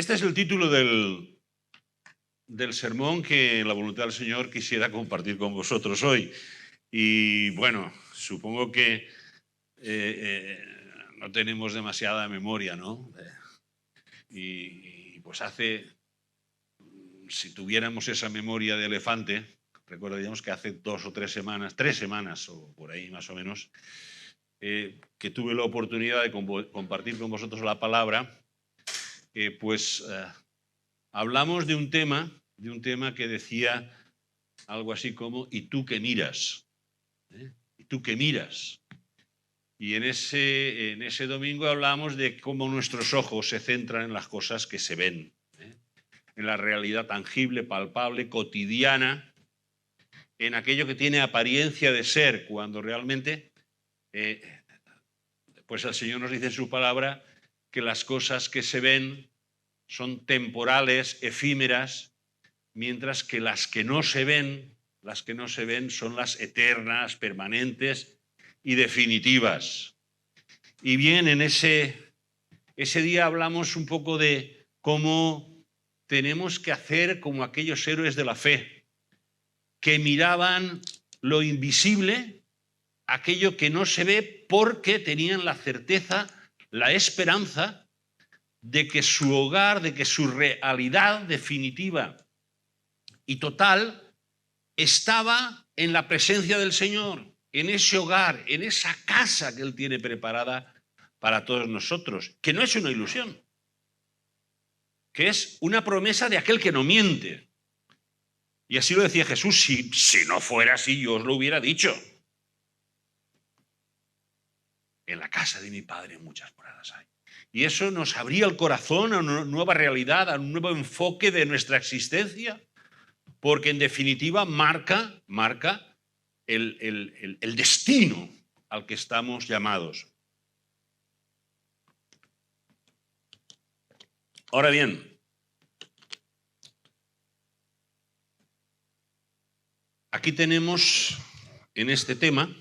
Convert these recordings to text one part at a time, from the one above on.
Este es el título del sermón que la voluntad del Señor quisiera compartir con vosotros hoy. Y bueno, supongo que no tenemos demasiada memoria, ¿no? Pues si tuviéramos esa memoria de elefante, recordaríamos que hace 2 o 3 semanas, 3 semanas o por ahí más o menos, que tuve la oportunidad de compartir con vosotros la palabra, hablamos de un tema que decía algo así como ¿y tú qué miras? ¿Y tú qué miras? Y en ese domingo hablamos de cómo nuestros ojos se centran en las cosas que se ven, en la realidad tangible, palpable, cotidiana, en aquello que tiene apariencia de ser, cuando realmente pues el Señor nos dice en su palabra que las cosas que se ven son temporales, efímeras, mientras que las que no se ven son las eternas, permanentes y definitivas. Y bien, en ese día hablamos un poco de cómo tenemos que hacer como aquellos héroes de la fe, que miraban lo invisible, aquello que no se ve, porque tenían la certeza, la esperanza de que su hogar, de que su realidad definitiva y total estaba en la presencia del Señor, en ese hogar, en esa casa que Él tiene preparada para todos nosotros, que no es una ilusión, que es una promesa de aquel que no miente. Y así lo decía Jesús: si no fuera así, yo os lo hubiera dicho. En la casa de mi Padre muchas moradas hay. Y eso nos abría el corazón a una nueva realidad, a un nuevo enfoque de nuestra existencia, porque en definitiva marca el destino al que estamos llamados. Ahora bien, aquí tenemos en este tema,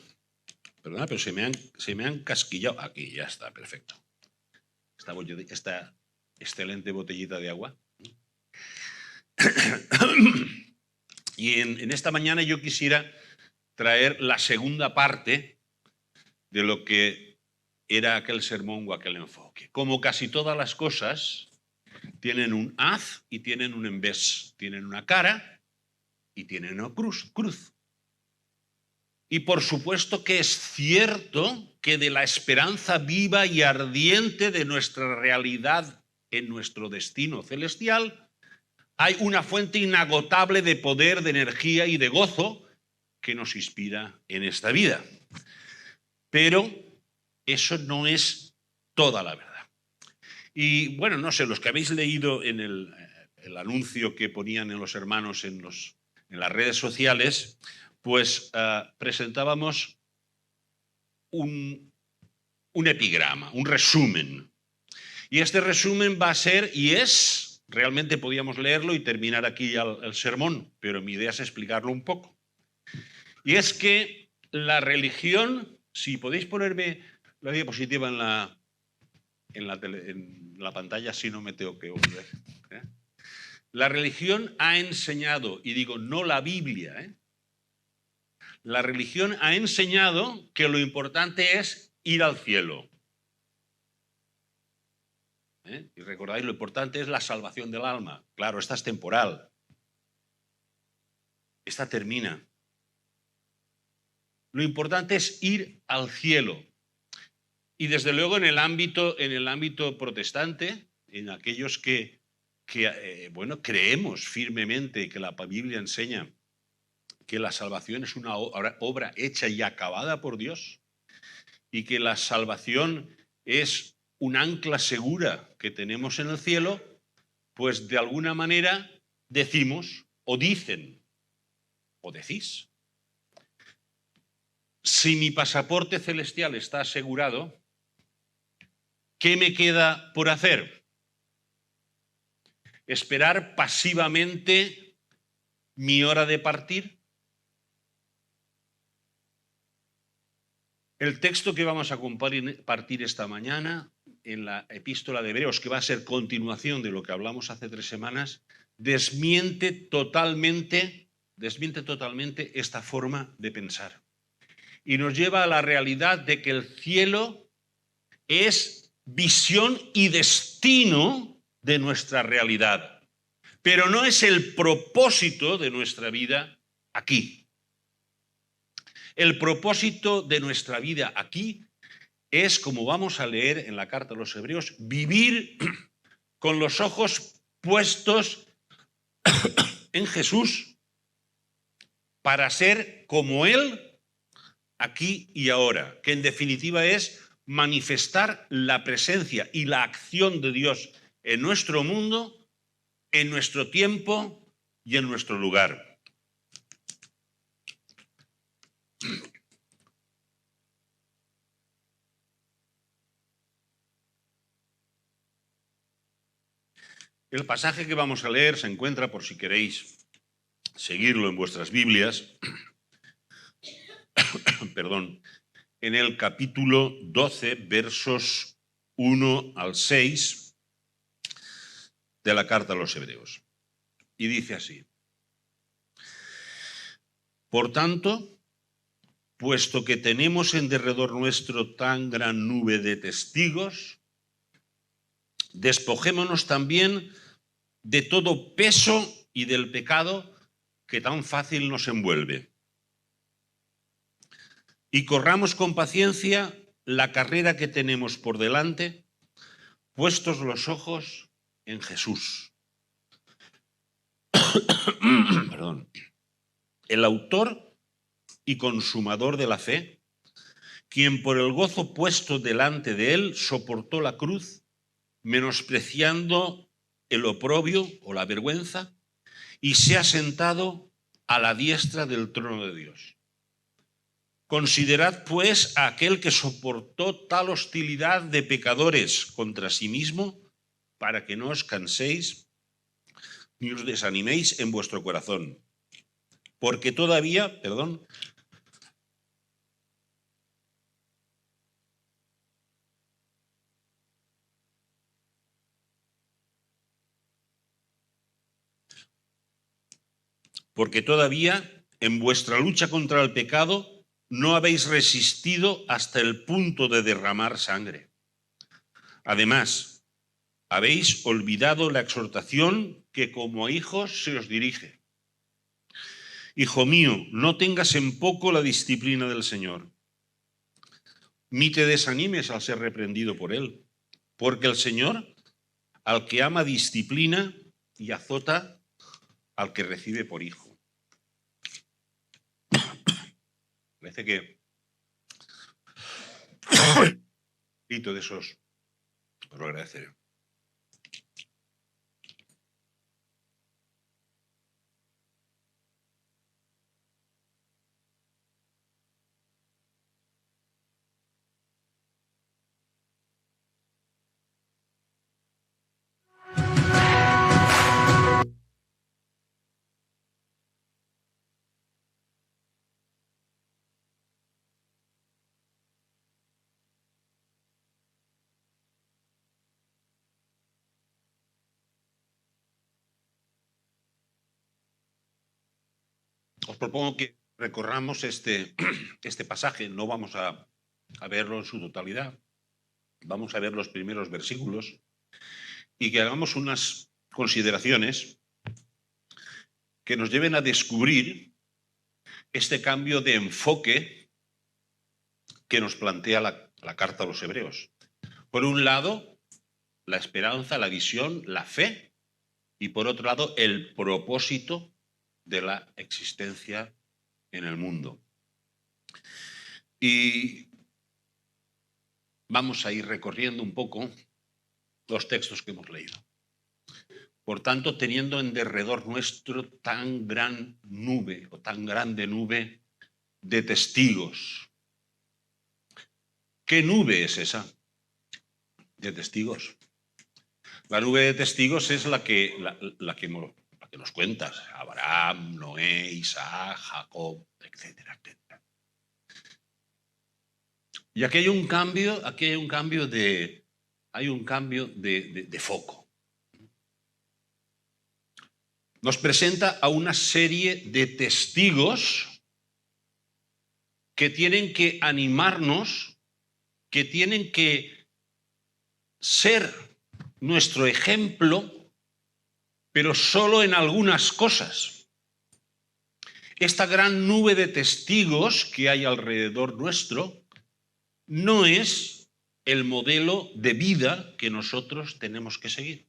perdona, pero se me han casquillado. Aquí, ya está, perfecto. Esta excelente botellita de agua. Y en esta mañana yo quisiera traer la segunda parte de lo que era aquel sermón o aquel enfoque. Como casi todas las cosas, tienen un haz y tienen un en vez. Tienen una cara y tienen una cruz. Y por supuesto que es cierto que de la esperanza viva y ardiente de nuestra realidad en nuestro destino celestial hay una fuente inagotable de poder, de energía y de gozo que nos inspira en esta vida. Pero eso no es toda la verdad. Y bueno, no sé, los que habéis leído en el anuncio que ponían en los hermanos en las redes sociales, pues presentábamos un epigrama, un resumen. Y este resumen va a ser, y es, realmente podíamos leerlo y terminar aquí ya el sermón, pero mi idea es explicarlo un poco. Y es que la religión, si podéis ponerme la diapositiva en la pantalla, si no me tengo que volver. La religión ha enseñado, y digo no la Biblia, la religión ha enseñado que lo importante es ir al cielo. Y recordáis, lo importante es la salvación del alma. Claro, esta es temporal. Esta termina. Lo importante es ir al cielo. Y desde luego en el ámbito protestante, en aquellos que creemos firmemente que la Biblia enseña que la salvación es una obra hecha y acabada por Dios, y que la salvación es un ancla segura que tenemos en el cielo, pues de alguna manera decimos, o dicen, o decís: si mi pasaporte celestial está asegurado, ¿qué me queda por hacer? ¿Esperar pasivamente mi hora de partir? El texto que vamos a compartir esta mañana en la epístola de Hebreos, que va a ser continuación de lo que hablamos hace 3 semanas, desmiente totalmente esta forma de pensar. Y nos lleva a la realidad de que el cielo es visión y destino de nuestra realidad, pero no es el propósito de nuestra vida aquí. El propósito de nuestra vida aquí es, como vamos a leer en la carta a los Hebreos, vivir con los ojos puestos en Jesús para ser como Él aquí y ahora, que en definitiva es manifestar la presencia y la acción de Dios en nuestro mundo, en nuestro tiempo y en nuestro lugar. El pasaje que vamos a leer se encuentra, por si queréis seguirlo en vuestras Biblias, perdón, en el capítulo 12, versos 1 al 6 de la carta a los Hebreos. Y dice así: Por tanto, puesto que tenemos en derredor nuestro tan gran nube de testigos, despojémonos también de todo peso y del pecado que tan fácil nos envuelve. Y corramos con paciencia la carrera que tenemos por delante, puestos los ojos en Jesús. Perdón. El autor y consumador de la fe, quien por el gozo puesto delante de él soportó la cruz, menospreciando el oprobio o la vergüenza, y se ha sentado a la diestra del trono de Dios. Considerad, pues, a aquel que soportó tal hostilidad de pecadores contra sí mismo, para que no os canséis ni os desaniméis en vuestro corazón. Porque todavía, en vuestra lucha contra el pecado no habéis resistido hasta el punto de derramar sangre. Además, habéis olvidado la exhortación que como a hijos se os dirige. Hijo mío, no tengas en poco la disciplina del Señor, ni te desanimes al ser reprendido por Él, porque el Señor, al que ama, disciplina y azota al que recibe por hijo. Parece que de esos os lo agradeceré. Os propongo que recorramos este pasaje. No vamos a verlo en su totalidad. Vamos a ver los primeros versículos y que hagamos unas consideraciones que nos lleven a descubrir este cambio de enfoque que nos plantea la carta a los Hebreos. Por un lado, la esperanza, la visión, la fe, y por otro lado, el propósito de la existencia en el mundo. Y vamos a ir recorriendo un poco los textos que hemos leído. Por tanto, teniendo en derredor nuestro tan gran nube o tan grande nube de testigos. ¿Qué nube es esa de testigos? La nube de testigos es la que nos cuentas. Abraham, Noé, Isaac, Jacob, etcétera, etcétera. Y aquí hay un cambio de hay un cambio de foco. Nos presenta a una serie de testigos que tienen que animarnos, que tienen que ser nuestro ejemplo, pero solo en algunas cosas. Esta gran nube de testigos que hay alrededor nuestro no es el modelo de vida que nosotros tenemos que seguir.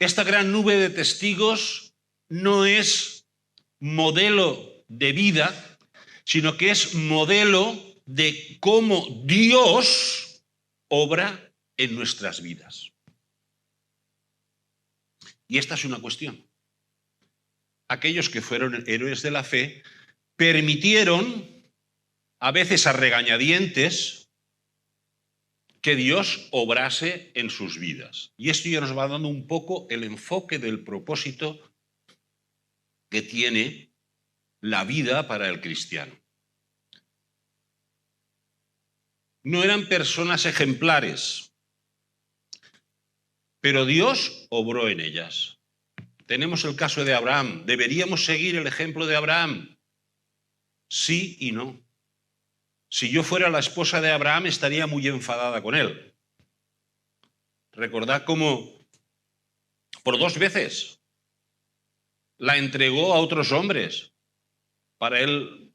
Esta gran nube de testigos no es modelo de vida, sino que es modelo de cómo Dios obra en nuestras vidas. Y esta es una cuestión. Aquellos que fueron héroes de la fe permitieron, a veces a regañadientes, que Dios obrase en sus vidas. Y esto ya nos va dando un poco el enfoque del propósito que tiene la vida para el cristiano. No eran personas ejemplares, pero Dios obró en ellas. Tenemos el caso de Abraham. ¿Deberíamos seguir el ejemplo de Abraham? Sí y no. Si yo fuera la esposa de Abraham, estaría muy enfadada con él. Recordad cómo por 2 veces la entregó a otros hombres para él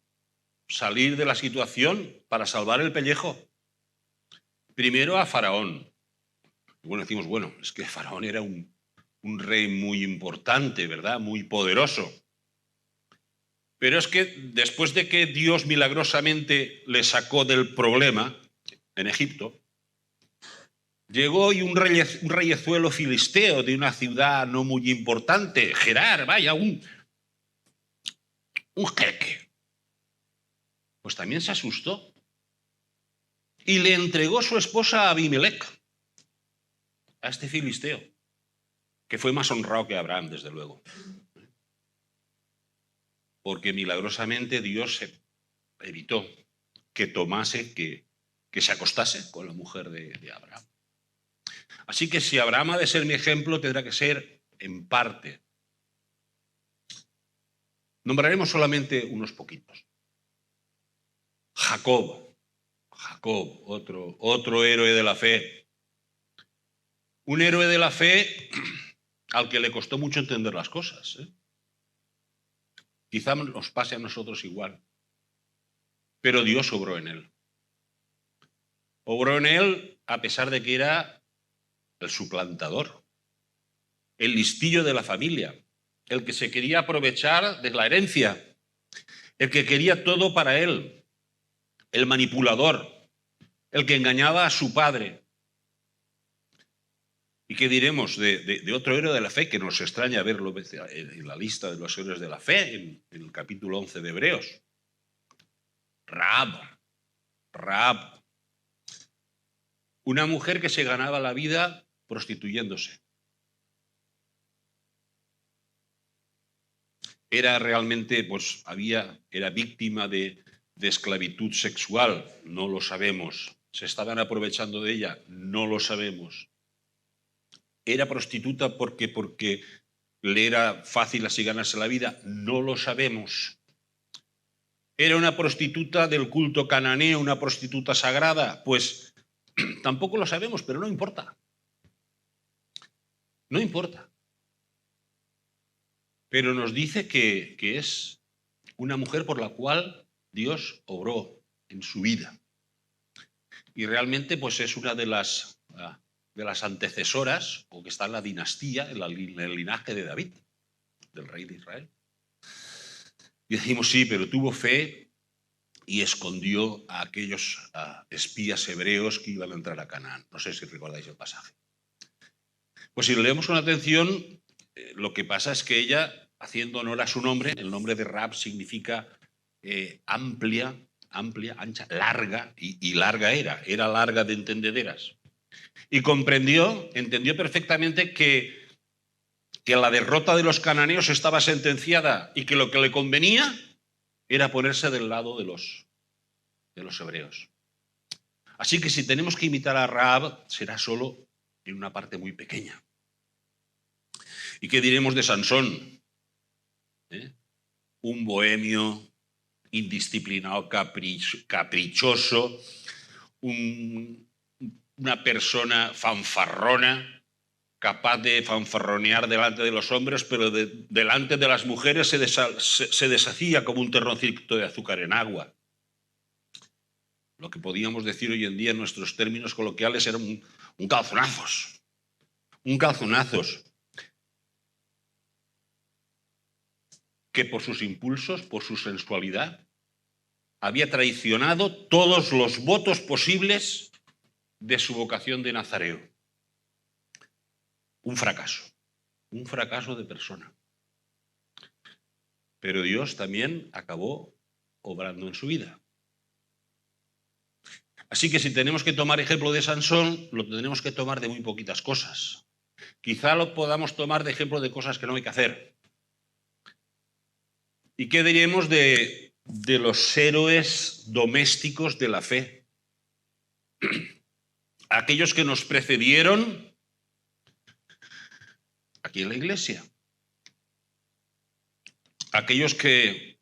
salir de la situación, para salvar el pellejo. Primero a Faraón. Y bueno, decimos, bueno, es que Faraón era un rey muy importante, ¿verdad? Muy poderoso. Pero es que después de que Dios milagrosamente le sacó del problema en Egipto, llegó y un reyezuelo filisteo de una ciudad no muy importante, Gerar, vaya, un jeque. Pues también se asustó y le entregó su esposa a Abimelech, a este filisteo, que fue más honrado que Abraham, desde luego. Porque milagrosamente Dios evitó que tomase, que se acostase con la mujer de Abraham. Así que si Abraham ha de ser mi ejemplo, tendrá que ser en parte. Nombraremos solamente unos poquitos. Jacob, otro héroe de la fe. Un héroe de la fe al que le costó mucho entender las cosas, ¿eh? Quizá nos pase a nosotros igual. Pero Dios obró en él. Obró en él a pesar de que era el suplantador, el listillo de la familia, el que se quería aprovechar de la herencia, el que quería todo para él, el manipulador, el que engañaba a su padre. ¿Y qué diremos de otro héroe de la fe que nos extraña verlo en la lista de los héroes de la fe, en el capítulo 11 de Hebreos? Rahab. Una mujer que se ganaba la vida prostituyéndose. Era realmente, pues era víctima de esclavitud sexual, no lo sabemos. ¿Se estaban aprovechando de ella? No lo sabemos. ¿Era prostituta porque le era fácil así ganarse la vida? No lo sabemos. ¿Era una prostituta del culto cananeo, una prostituta sagrada? Pues tampoco lo sabemos, pero no importa. No importa. Pero nos dice que es una mujer por la cual Dios obró en su vida. Y realmente pues es una de las antecesoras, o que está en la dinastía, en el linaje de David, del rey de Israel. Y decimos, sí, pero tuvo fe y escondió a aquellos espías hebreos que iban a entrar a Canaán. No sé si recordáis el pasaje. Pues si lo leemos con atención, lo que pasa es que ella, haciendo honor a su nombre, el nombre de Rahab significa amplia, ancha, larga, y larga era larga de entendederas. Y entendió perfectamente que la derrota de los cananeos estaba sentenciada y que lo que le convenía era ponerse del lado de los hebreos. Así que si tenemos que imitar a Rahab, será solo en una parte muy pequeña. ¿Y qué diremos de Sansón? Un bohemio, indisciplinado, caprichoso, una persona fanfarrona, capaz de fanfarronear delante de los hombres, pero delante de las mujeres se deshacía como un terroncito de azúcar en agua. Lo que podíamos decir hoy en día en nuestros términos coloquiales era un calzonazos. Un calzonazos. Que por sus impulsos, por su sensualidad, había traicionado todos los votos posibles de su vocación de nazareo. Un fracaso de persona. Pero Dios también acabó obrando en su vida. Así que si tenemos que tomar ejemplo de Sansón, lo tenemos que tomar de muy poquitas cosas. Quizá lo podamos tomar de ejemplo de cosas que no hay que hacer. ¿Y qué diremos de los héroes domésticos de la fe? Aquellos que nos precedieron aquí en la iglesia. Aquellos que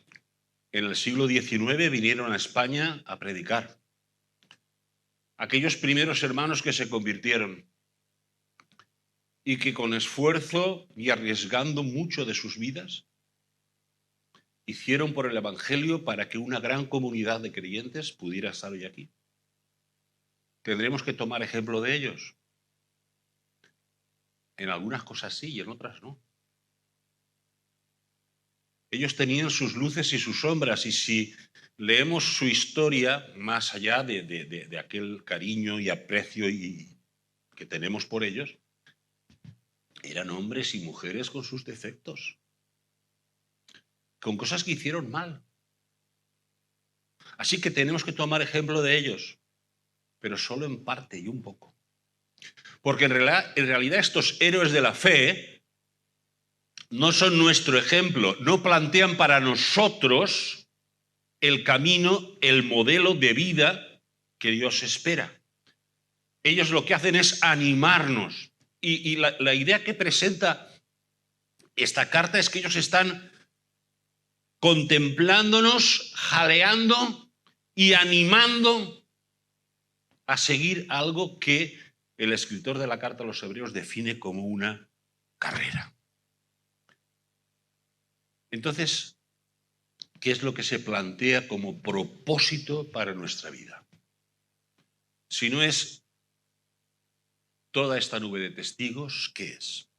en el siglo XIX vinieron a España a predicar. Aquellos primeros hermanos que se convirtieron y que con esfuerzo y arriesgando mucho de sus vidas, hicieron por el Evangelio para que una gran comunidad de creyentes pudiera estar hoy aquí. Tendremos que tomar ejemplo de ellos. En algunas cosas sí y en otras no. Ellos tenían sus luces y sus sombras, y si leemos su historia, más allá de aquel cariño y aprecio que tenemos por ellos, eran hombres y mujeres con sus defectos, con cosas que hicieron mal. Así que tenemos que tomar ejemplo de ellos, pero solo en parte y un poco. Porque en realidad estos héroes de la fe no son nuestro ejemplo, no plantean para nosotros el camino, el modelo de vida que Dios espera. Ellos lo que hacen es animarnos. Y la idea que presenta esta carta es que ellos están contemplándonos, jaleando y animando a seguir algo que el escritor de la carta a los hebreos define como una carrera. Entonces, ¿qué es lo que se plantea como propósito para nuestra vida? Si no es toda esta nube de testigos, ¿qué es?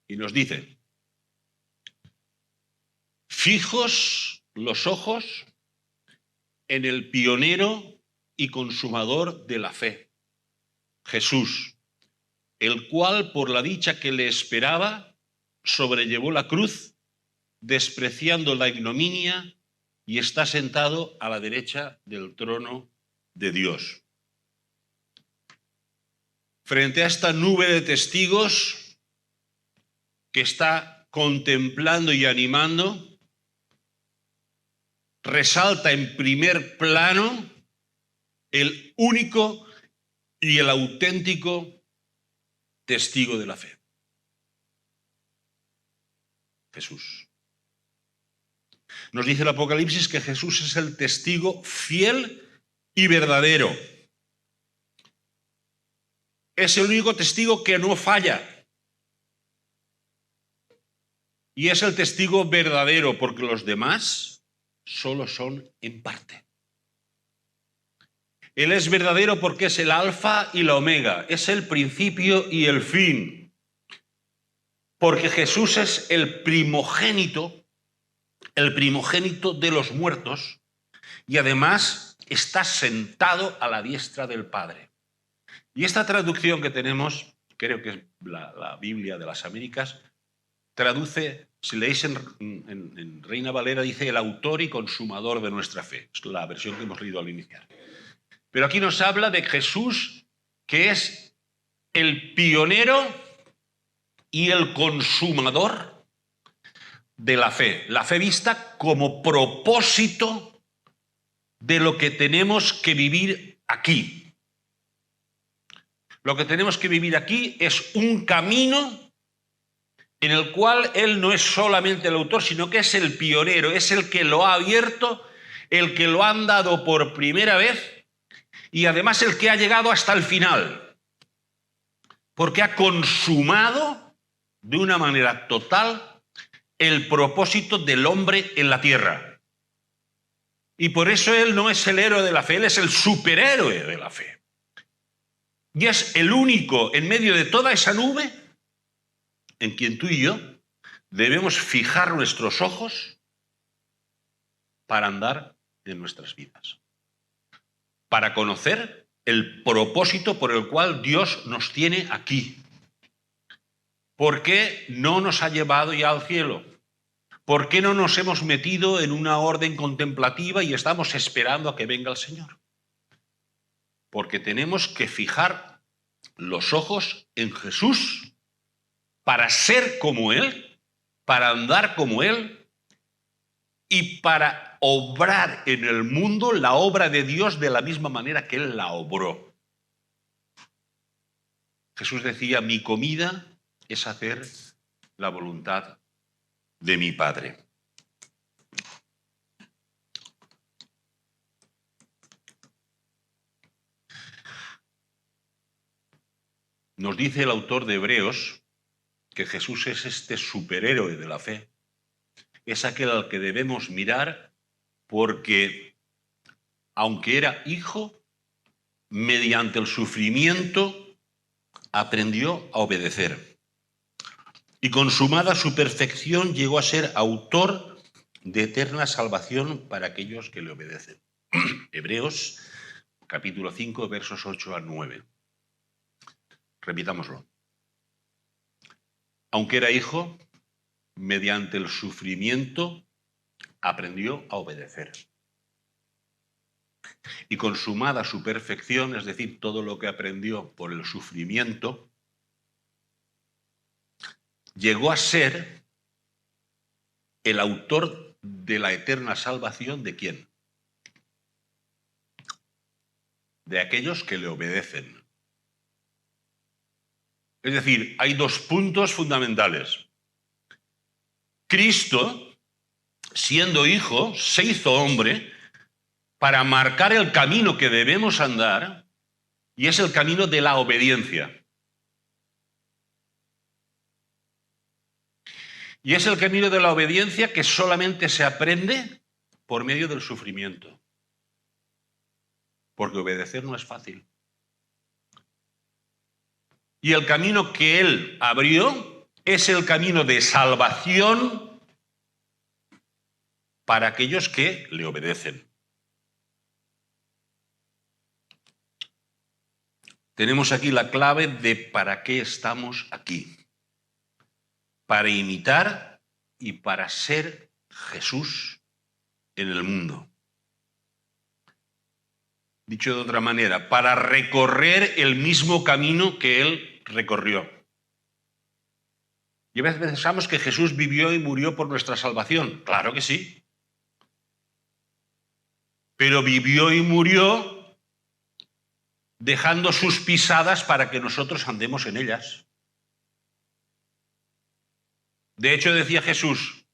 Y nos dice: fijos los ojos en el pionero y consumador de la fe, Jesús, el cual por la dicha que le esperaba sobrellevó la cruz, despreciando la ignominia, y está sentado a la derecha del trono de Dios. Frente a esta nube de testigos que está contemplando y animando, resalta en primer plano el único y el auténtico testigo de la fe: Jesús. Nos dice el Apocalipsis que Jesús es el testigo fiel y verdadero. Es el único testigo que no falla. Y es el testigo verdadero, porque los demás solo son en parte. Él es verdadero porque es el alfa y la omega, es el principio y el fin. Porque Jesús es el primogénito de los muertos, y además está sentado a la diestra del Padre. Y esta traducción que tenemos, creo que es la Biblia de las Américas, traduce, si leéis en Reina Valera, dice el autor y consumador de nuestra fe. Es la versión que hemos leído al iniciar. Pero aquí nos habla de Jesús, que es el pionero y el consumador de la fe. La fe vista como propósito de lo que tenemos que vivir aquí. Lo que tenemos que vivir aquí es un camino en el cual él no es solamente el autor, sino que es el pionero, es el que lo ha abierto, el que lo ha andado por primera vez y además el que ha llegado hasta el final, porque ha consumado de una manera total el propósito del hombre en la tierra. Y por eso él no es el héroe de la fe, él es el superhéroe de la fe. Y es el único en medio de toda esa nube en quien tú y yo debemos fijar nuestros ojos para andar en nuestras vidas, para conocer el propósito por el cual Dios nos tiene aquí. ¿Por qué no nos ha llevado ya al cielo? ¿Por qué no nos hemos metido en una orden contemplativa y estamos esperando a que venga el Señor? Porque tenemos que fijar los ojos en Jesús para ser como Él, para andar como Él y para obrar en el mundo la obra de Dios de la misma manera que Él la obró. Jesús decía, mi comida es hacer la voluntad de mi Padre. Nos dice el autor de Hebreos que Jesús es este superhéroe de la fe. Es aquel al que debemos mirar porque, aunque era hijo, mediante el sufrimiento aprendió a obedecer. Y consumada su perfección llegó a ser autor de eterna salvación para aquellos que le obedecen. Hebreos, capítulo 5, versos 8 a 9. Repitámoslo. Aunque era hijo, mediante el sufrimiento aprendió a obedecer. Y consumada su perfección, es decir, todo lo que aprendió por el sufrimiento, llegó a ser el autor de la eterna salvación ¿de quién? De aquellos que le obedecen. Es decir, hay dos puntos fundamentales. Cristo, siendo hijo, se hizo hombre para marcar el camino que debemos andar, y es el camino de la obediencia. Y es el camino de la obediencia que solamente se aprende por medio del sufrimiento. Porque obedecer no es fácil. Y el camino que Él abrió es el camino de salvación para aquellos que le obedecen. Tenemos aquí la clave de para qué estamos aquí. Para imitar y para ser Jesús en el mundo. Dicho de otra manera, para recorrer el mismo camino que Él recorrió. Y a veces pensamos que Jesús vivió y murió por nuestra salvación. Claro que sí. Pero vivió y murió dejando sus pisadas para que nosotros andemos en ellas. De hecho, decía Jesús,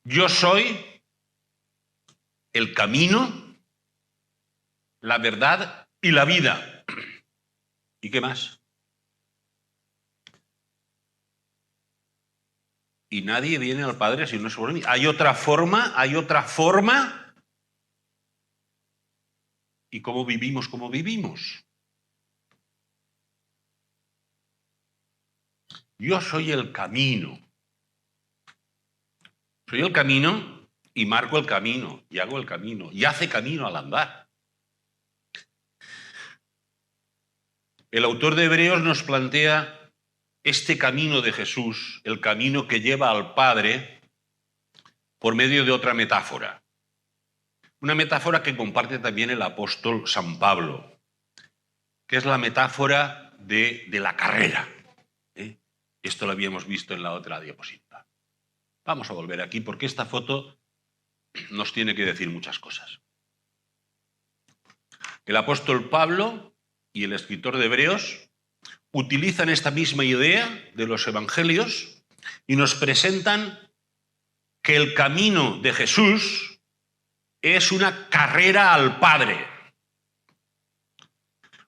yo soy el camino, la verdad y la vida. ¿Y qué más? Y nadie viene al Padre si no es por mí. Hay otra forma. ¿Y cómo vivimos? ¿Cómo vivimos? Yo soy el camino. Soy el camino y marco el camino y hago el camino y hace camino al andar. El autor de Hebreos nos plantea este camino de Jesús, el camino que lleva al Padre, por medio de otra metáfora. Una metáfora que comparte también el apóstol San Pablo, que es la metáfora de la carrera. Esto lo habíamos visto en la otra diapositiva. Vamos a volver aquí porque esta foto nos tiene que decir muchas cosas. El apóstol Pablo y el escritor de Hebreos utilizan esta misma idea de los evangelios y nos presentan que el camino de Jesús es una carrera al Padre.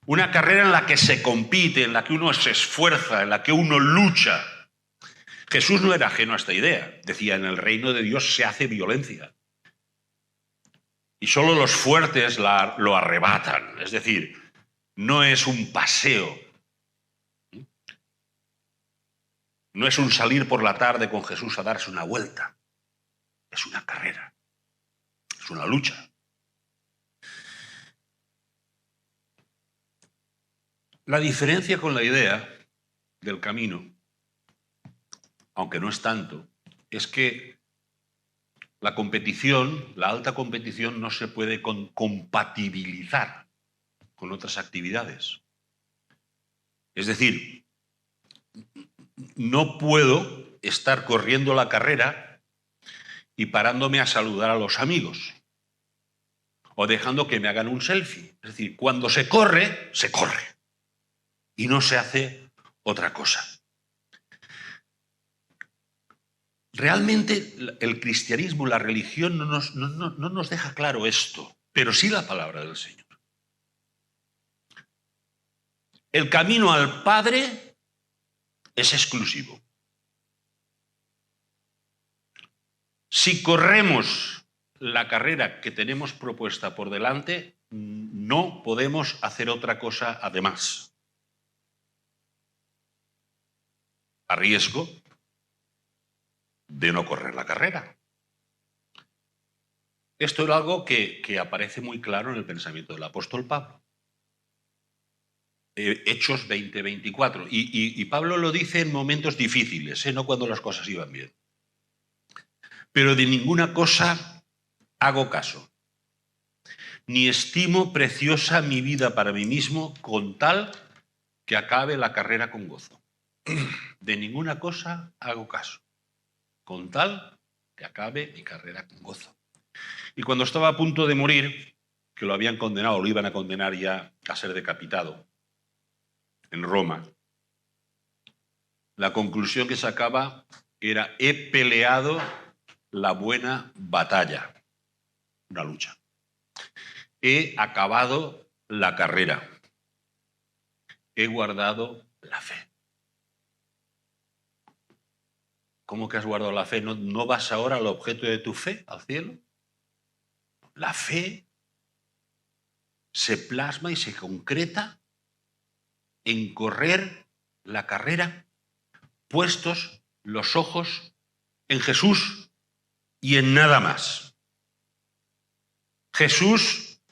Una carrera en la que se compite, en la que uno se esfuerza, en la que uno lucha. Jesús no era ajeno a esta idea. Decía, en el reino de Dios se hace violencia. Y solo los fuertes lo arrebatan. Es decir, no es un paseo. No es un salir por la tarde con Jesús a darse una vuelta. Es una carrera. Es una lucha. La diferencia con la idea del camino, aunque no es tanto, es que la competición, la alta competición, no se puede compatibilizar con otras actividades. Es decir, no puedo estar corriendo la carrera y parándome a saludar a los amigos o dejando que me hagan un selfie. Es decir, cuando se corre, se corre. Y no se hace otra cosa. Realmente el cristianismo, la religión no nos deja claro esto, pero sí la palabra del Señor. El camino al Padre es exclusivo. Si corremos la carrera que tenemos propuesta por delante, no podemos hacer otra cosa además. A riesgo de no correr la carrera. Esto era algo que aparece muy claro en el pensamiento del apóstol Pablo. Hechos 20-24. Y Pablo lo dice en momentos difíciles, no cuando las cosas iban bien. Pero de ninguna cosa hago caso. Ni estimo preciosa mi vida para mí mismo con tal que acabe la carrera con gozo. De ninguna cosa hago caso, con tal que acabe mi carrera con gozo. Y cuando estaba a punto de morir, que lo habían condenado, lo iban a condenar ya a ser decapitado en Roma, la conclusión que sacaba era: he peleado la buena batalla, una lucha. He acabado la carrera. He guardado la fe. ¿Cómo que has guardado la fe? ¿No vas ahora al objeto de tu fe, al cielo? La fe se plasma y se concreta en correr la carrera puestos los ojos en Jesús y en nada más. Jesús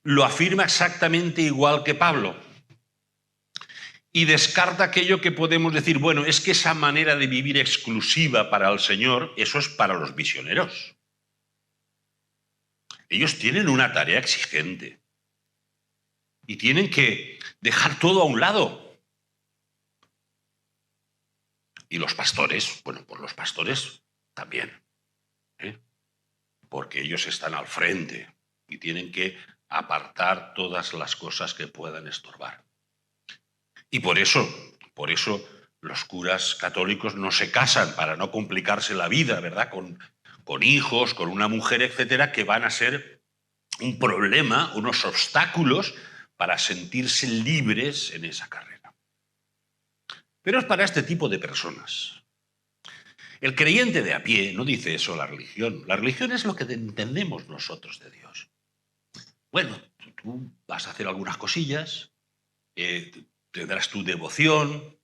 lo afirma exactamente igual que Pablo. Y descarta aquello que podemos decir, bueno, es que esa manera de vivir exclusiva para el Señor, eso es para los misioneros. Ellos tienen una tarea exigente y tienen que dejar todo a un lado. Y los pastores, bueno, pues los pastores también, porque ellos están al frente y tienen que apartar todas las cosas que puedan estorbar. Y por eso los curas católicos no se casan para no complicarse la vida, ¿verdad? Con hijos, con una mujer, etcétera, que van a ser un problema, unos obstáculos para sentirse libres en esa carrera. Pero es para este tipo de personas. El creyente de a pie no dice eso la religión. La religión es lo que entendemos nosotros de Dios. Bueno, tú vas a hacer algunas cosillas, tendrás tu devoción,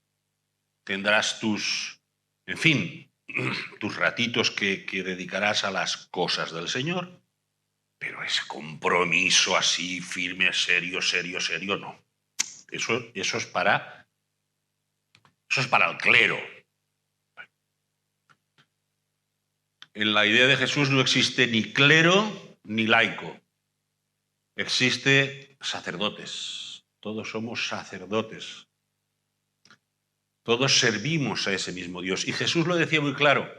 tendrás tus ratitos que dedicarás a las cosas del Señor, pero ese compromiso así, firme, serio, no. Eso es para el clero. En la idea de Jesús no existe ni clero ni laico. Existe sacerdotes. Todos somos sacerdotes. Todos servimos a ese mismo Dios. Y Jesús lo decía muy claro.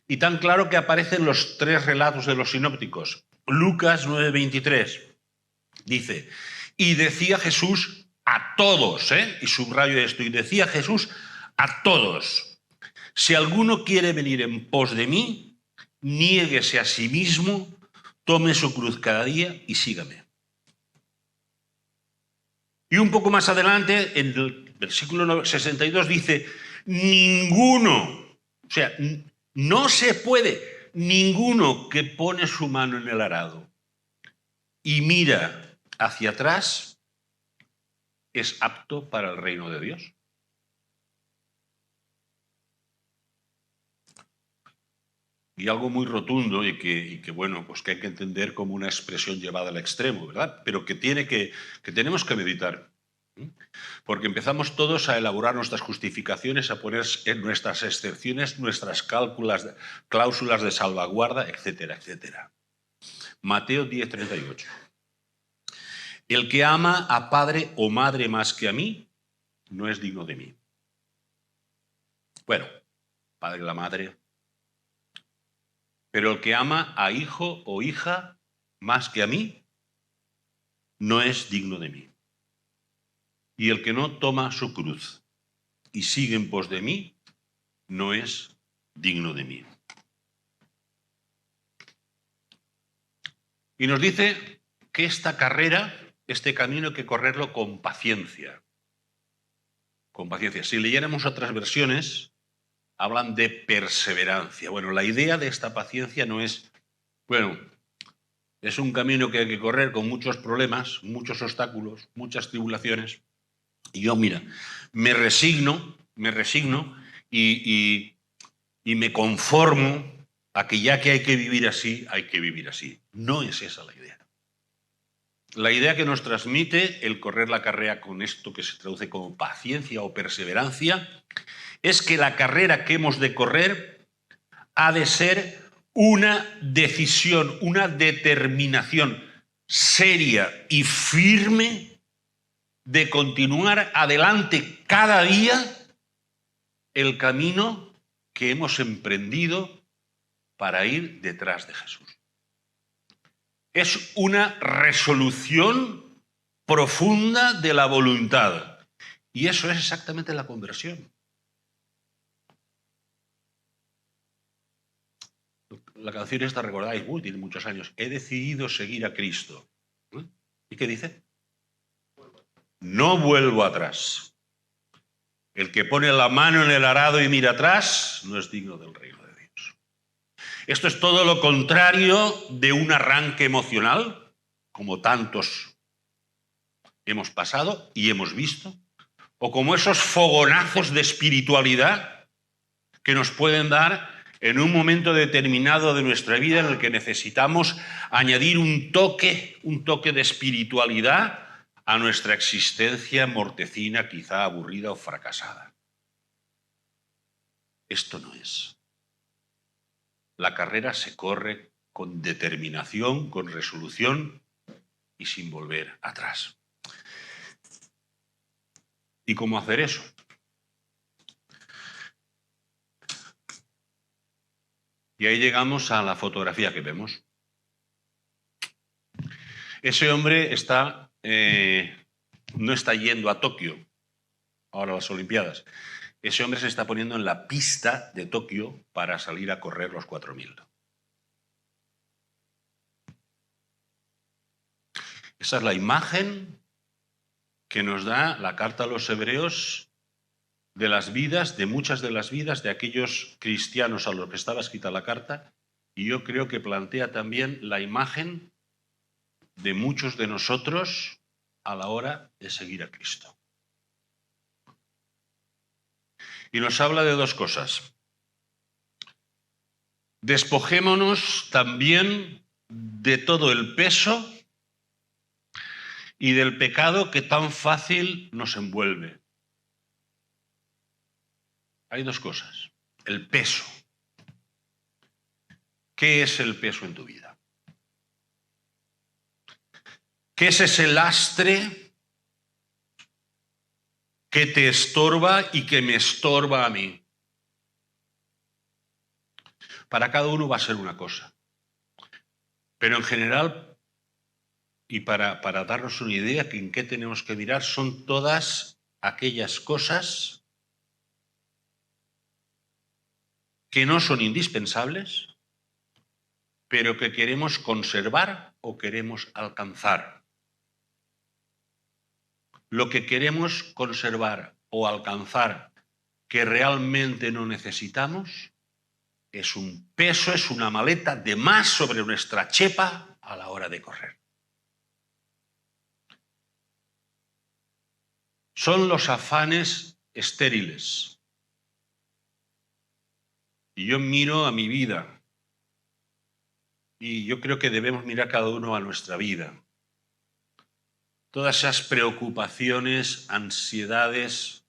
Y tan claro que aparecen los 3 relatos de los sinópticos. Lucas 9:23. Dice, y decía Jesús a todos, y subrayo esto, y decía Jesús a todos, si alguno quiere venir en pos de mí, niéguese a sí mismo, tome su cruz cada día y sígame. Y un poco más adelante, en el versículo 62, dice, ninguno, o sea, no se puede, ninguno que pone su mano en el arado y mira hacia atrás es apto para el reino de Dios. Y algo muy rotundo y que bueno, pues que hay que entender como una expresión llevada al extremo, ¿verdad? Pero que tenemos que meditar. Porque empezamos todos a elaborar nuestras justificaciones, a poner en nuestras excepciones, nuestras cláusulas de salvaguarda, etcétera, etcétera. Mateo 10:38. El que ama a padre o madre más que a mí, no es digno de mí. Bueno, padre y la madre. Pero el que ama a hijo o hija más que a mí, no es digno de mí. Y el que no toma su cruz y sigue en pos de mí, no es digno de mí. Y nos dice que esta carrera, este camino hay que correrlo con paciencia. Con paciencia. Si leyéramos otras versiones, hablan de perseverancia. Bueno, la idea de esta paciencia no es, bueno, es un camino que hay que correr con muchos problemas, muchos obstáculos, muchas tribulaciones. Y yo, mira, me resigno y me conformo a que ya que hay que vivir así, hay que vivir así. No es esa la idea. La idea que nos transmite el correr la carrera con esto que se traduce como paciencia o perseverancia es que la carrera que hemos de correr ha de ser una decisión, una determinación seria y firme de continuar adelante cada día el camino que hemos emprendido para ir detrás de Jesús. Es una resolución profunda de la voluntad. Y eso es exactamente la conversión. La canción esta, recordáis, tiene muchos años. He decidido seguir a Cristo. ¿Y qué dice? No vuelvo atrás. El que pone la mano en el arado y mira atrás no es digno del reino de Dios. Esto es todo lo contrario de un arranque emocional, como tantos hemos pasado y hemos visto, o como esos fogonazos de espiritualidad que nos pueden dar en un momento determinado de nuestra vida en el que necesitamos añadir un toque de espiritualidad a nuestra existencia mortecina, quizá aburrida o fracasada. Esto no es. La carrera se corre con determinación, con resolución y sin volver atrás. ¿Y cómo hacer eso? Y ahí llegamos a la fotografía que vemos. Ese hombre no está yendo a Tokio, ahora a las Olimpiadas. Ese hombre se está poniendo en la pista de Tokio para salir a correr los 4000. Esa es la imagen que nos da la carta a los hebreos de las vidas, de muchas de las vidas de aquellos cristianos a los que estaba escrita la carta, y yo creo que plantea también la imagen de muchos de nosotros a la hora de seguir a Cristo. Y nos habla de dos cosas. Despojémonos también de todo el peso y del pecado que tan fácil nos envuelve. Hay dos cosas. El peso. ¿Qué es el peso en tu vida? ¿Qué es ese lastre que te estorba y que me estorba a mí? Para cada uno va a ser una cosa. Pero en general, y para darnos una idea que en qué tenemos que mirar, son todas aquellas cosas que no son indispensables, pero que queremos conservar o queremos alcanzar. Lo que queremos conservar o alcanzar que realmente no necesitamos es un peso, es una maleta de más sobre nuestra chepa a la hora de correr. Son los afanes estériles. Y yo miro a mi vida, y yo creo que debemos mirar cada uno a nuestra vida. Todas esas preocupaciones, ansiedades,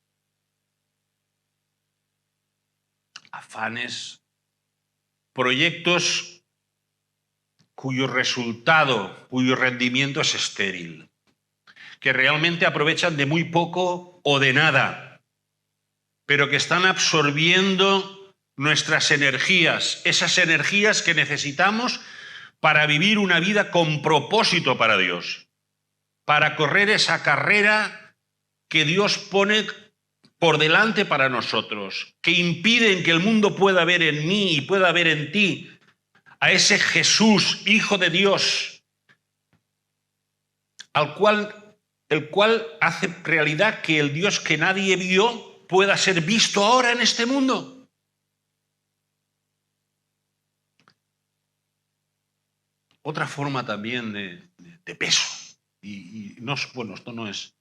afanes, proyectos cuyo resultado, cuyo rendimiento es estéril, que realmente aprovechan de muy poco o de nada, pero que están absorbiendo nuestras energías, esas energías que necesitamos para vivir una vida con propósito para Dios, para correr esa carrera que Dios pone por delante para nosotros, que impiden que el mundo pueda ver en mí y pueda ver en ti a ese Jesús, Hijo de Dios, el cual hace realidad que el Dios que nadie vio pueda ser visto ahora en este mundo. Otra forma también de peso, y no, bueno, esto no es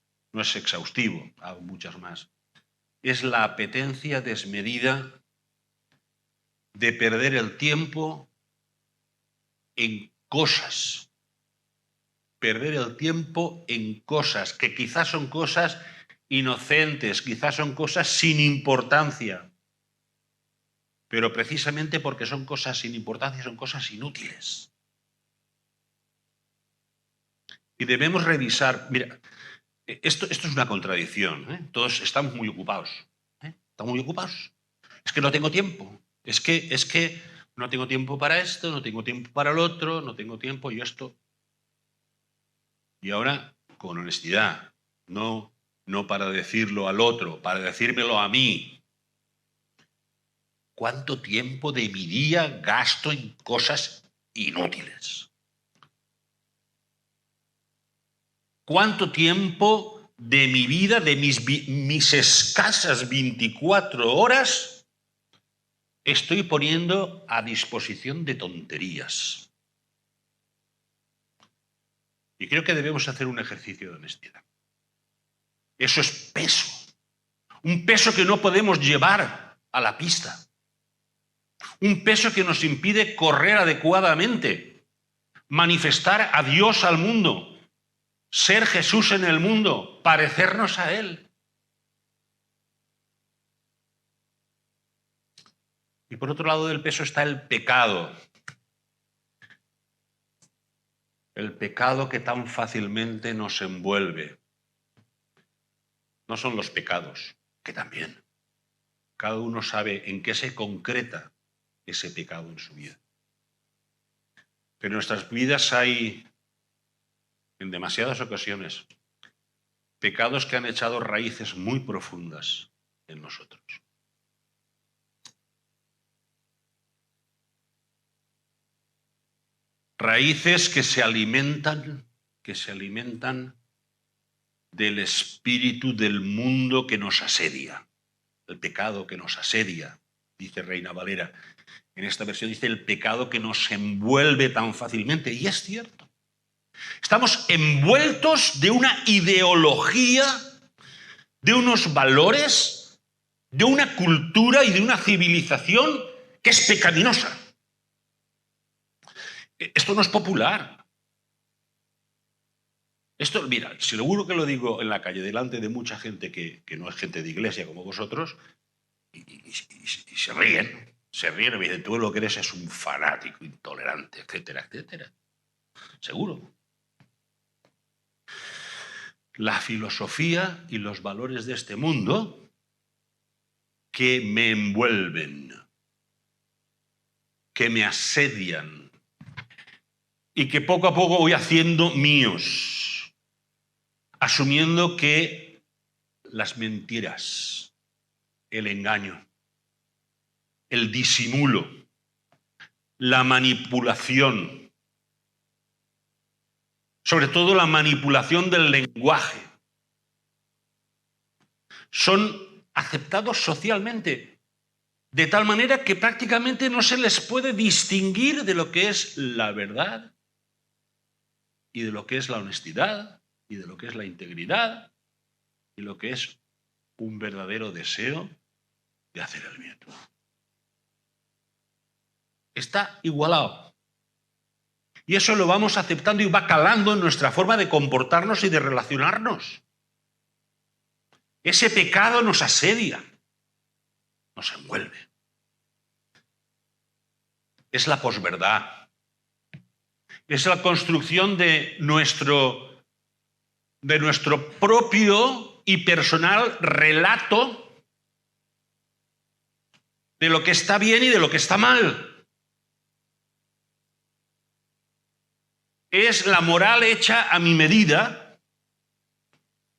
exhaustivo, hay muchas más, es la apetencia desmedida de perder el tiempo en cosas. Perder el tiempo en cosas que quizás son cosas inocentes, quizás son cosas sin importancia, pero precisamente porque son cosas sin importancia, son cosas inútiles. Y debemos revisar, mira, esto es una contradicción, ¿eh? Todos estamos muy ocupados, ¿eh? Estamos muy ocupados. Es que no tengo tiempo, es que no tengo tiempo para esto, no tengo tiempo para el otro, no tengo tiempo y esto. Y ahora, con honestidad, no para decirlo al otro, para decírmelo a mí. ¿Cuánto tiempo de mi día gasto en cosas inútiles? ¿Cuánto tiempo de mi vida, de mis escasas 24 horas, estoy poniendo a disposición de tonterías? Y creo que debemos hacer un ejercicio de honestidad. Eso es peso. Un peso que no podemos llevar a la pista. Un peso que nos impide correr adecuadamente, manifestar a Dios al mundo, ser Jesús en el mundo, parecernos a Él. Y por otro lado del peso está el pecado. El pecado que tan fácilmente nos envuelve. No son los pecados, que también. Cada uno sabe en qué se concreta ese pecado en su vida. Pero en nuestras vidas hay, en demasiadas ocasiones, pecados que han echado raíces muy profundas en nosotros. Raíces que se alimentan del espíritu del mundo que nos asedia, el pecado que nos asedia, dice Reina Valera. En esta versión dice el pecado que nos envuelve tan fácilmente, y es cierto. Estamos envueltos de una ideología, de unos valores, de una cultura y de una civilización que es pecaminosa. Esto no es popular. Esto, mira, seguro que lo digo en la calle delante de mucha gente que no es gente de iglesia como vosotros y se ríen. Se ríen y me dicen, tú lo que eres es un fanático, intolerante, etcétera, etcétera. Seguro. La filosofía y los valores de este mundo que me envuelven, que me asedian y que poco a poco voy haciendo míos, asumiendo que las mentiras, el engaño, el disimulo, la manipulación, sobre todo la manipulación del lenguaje, son aceptados socialmente, de tal manera que prácticamente no se les puede distinguir de lo que es la verdad y de lo que es la honestidad y de lo que es la integridad y lo que es un verdadero deseo de hacer el bien. Está igualado. Y eso lo vamos aceptando y va calando en nuestra forma de comportarnos y de relacionarnos. Ese pecado nos asedia, nos envuelve. Es la posverdad. Es la construcción de nuestro propio y personal relato de lo que está bien y de lo que está mal. Es la moral hecha a mi medida,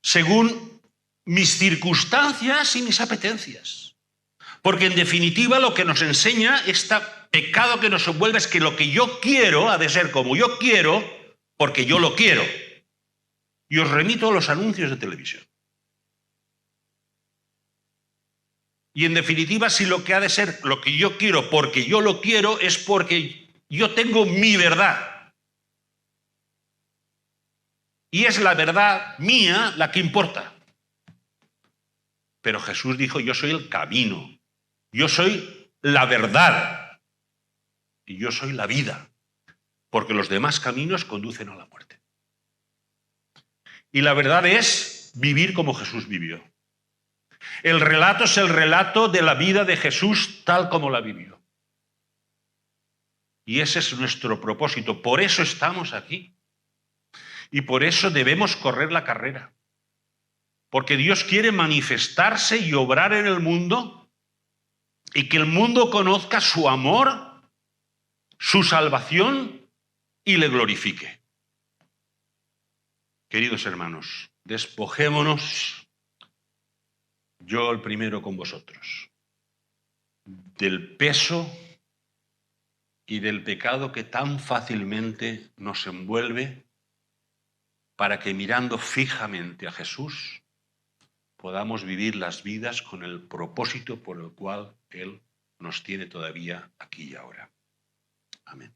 según mis circunstancias y mis apetencias. Porque en definitiva lo que nos enseña este pecado que nos envuelve es que lo que yo quiero ha de ser como yo quiero, porque yo lo quiero. Y os remito a los anuncios de televisión. Y en definitiva, si lo que ha de ser lo que yo quiero porque yo lo quiero, es porque yo tengo mi verdad. Y es la verdad mía la que importa. Pero Jesús dijo, yo soy el camino, yo soy la verdad y yo soy la vida, porque los demás caminos conducen a la muerte. Y la verdad es vivir como Jesús vivió. El relato es el relato de la vida de Jesús tal como la vivió. Y ese es nuestro propósito. Por eso estamos aquí. Y por eso debemos correr la carrera. Porque Dios quiere manifestarse y obrar en el mundo y que el mundo conozca su amor, su salvación y le glorifique. Queridos hermanos, despojémonos, yo el primero con vosotros, del peso y del pecado que tan fácilmente nos envuelve, para que mirando fijamente a Jesús podamos vivir las vidas con el propósito por el cual Él nos tiene todavía aquí y ahora. Amén.